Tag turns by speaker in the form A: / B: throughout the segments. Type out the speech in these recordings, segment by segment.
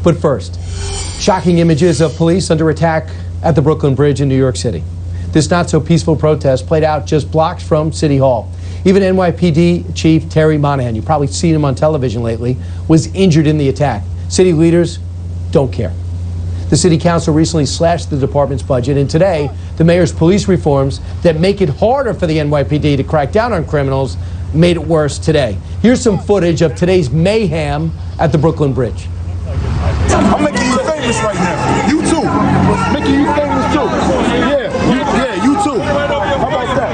A: But first, shocking images of police under attack at the Brooklyn Bridge in New York City. This not-so-peaceful protest played out just blocks from City Hall. Even NYPD Chief Terry Monahan, you've probably seen him on television lately, was injured in the attack. City leaders don't care. The City Council recently slashed the department's budget, and today, the mayor's police reforms that make it harder for the NYPD to crack down on criminals made it worse today. Here's some footage of today's mayhem at the Brooklyn Bridge.
B: I'm making you famous right now. You too. Making you famous too. Yeah, you too. How about that?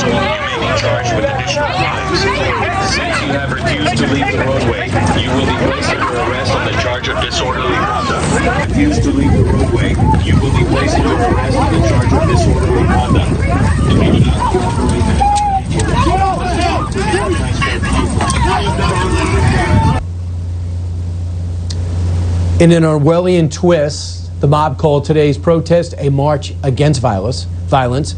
C: You may be charged with additional crimes. Since you have refused to leave the roadway, you will be placed under arrest on the charge of disorderly conduct. Refuse to leave the roadway, you will be placed under arrest on the charge of disorderly conduct. If you do not
A: In an Orwellian twist, the mob called today's protest a march against violence.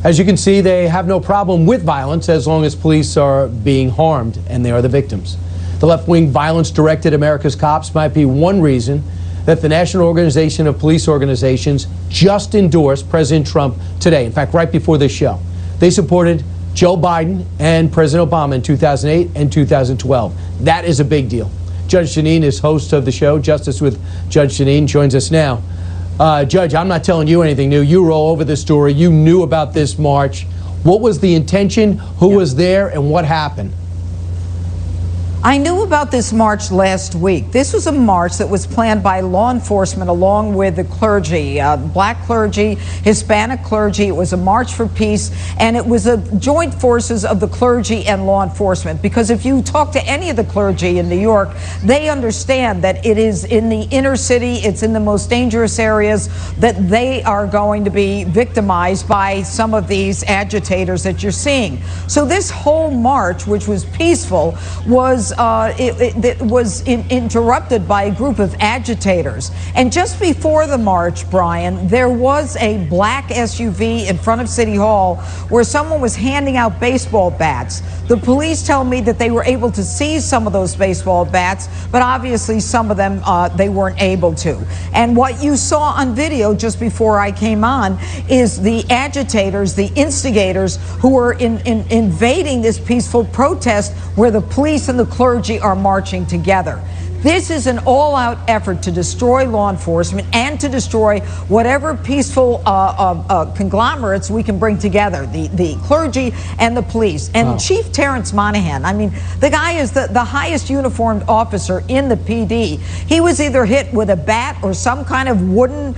A: As you can see, they have no problem with violence as long as police are being harmed and they are the victims. The left-wing violence directed America's cops might be one reason that the National Organization of Police Organizations just endorsed President Trump today. In fact, right before this show, they supported Joe Biden and President Obama in 2008 and 2012. That is a big deal. Judge Jeanine is host of the show. Justice with Judge Jeanine joins us now. Judge, I'm not telling you anything new. You were all over this story. You knew about this march. What was the intention? Who was there? And what happened?
D: I knew about this march last week. This was a march that was planned by law enforcement along with the clergy, black clergy, Hispanic clergy. It was a march for peace, and it was a joint forces of the clergy and law enforcement. Because if you talk to any of the clergy in New York, they understand that it is in the inner city, it's in the most dangerous areas that they are going to be victimized by some of these agitators that you're seeing. So this whole march, which was peaceful, was interrupted by a group of agitators. And just before the march, Brian, there was a black SUV in front of City Hall where someone was handing out baseball bats. The police tell me that they were able to seize some of those baseball bats, but obviously some of them they weren't able to. And what you saw on video just before I came on is the agitators, the instigators who were invading this peaceful protest where the police and the clergy are marching together. This is an all-out effort to destroy law enforcement and to destroy whatever peaceful conglomerates we can bring together, the clergy and the police. And Chief Terrence Monahan, I mean, the guy is the highest uniformed officer in the PD. He was either hit with a bat or some kind of wooden,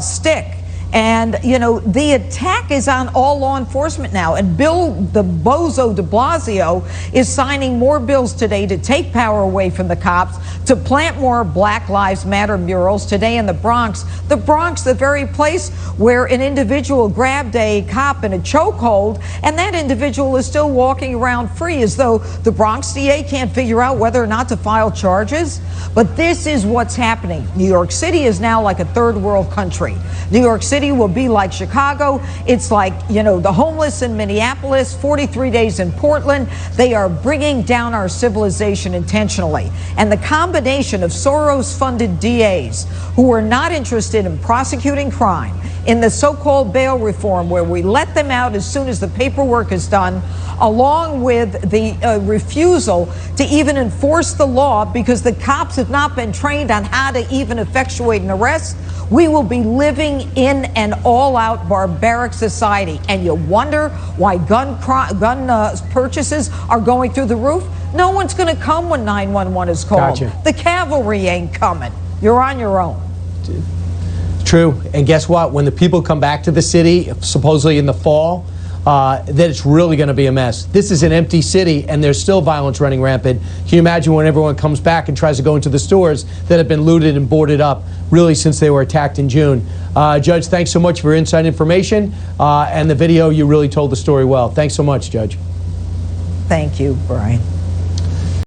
D: stick. And, the attack is on all law enforcement now. And Bill the Bozo de Blasio is signing more bills today to take power away from the cops, to plant more Black Lives Matter murals today in the Bronx. The Bronx, the very place where an individual grabbed a cop in a chokehold, and that individual is still walking around free, as though the Bronx DA can't figure out whether or not to file charges. But this is what's happening. New York City is now like a third world country. New York City will be like Chicago. It's like, the homeless in Minneapolis, 43 days in Portland. They are bringing down our civilization intentionally. And the combination of Soros-funded DAs who are not interested in prosecuting crime, in the so-called bail reform where we let them out as soon as the paperwork is done, along with the refusal to even enforce the law because the cops have not been trained on how to even effectuate an arrest, we will be living in an all-out barbaric society. And you wonder why gun purchases are going through the roof? No one's going to come when 911 is called.
A: Gotcha.
D: The cavalry ain't coming. You're on your own.
A: True. And guess what? When the people come back to the city, supposedly in the fall, that it's really going to be a mess. This is an empty city, and there's still violence running rampant. Can you imagine when everyone comes back and tries to go into the stores that have been looted and boarded up, really, since they were attacked in June? Judge, thanks so much for your inside information. And the video, you really told the story well. Thanks so much, Judge.
D: Thank you, Brian.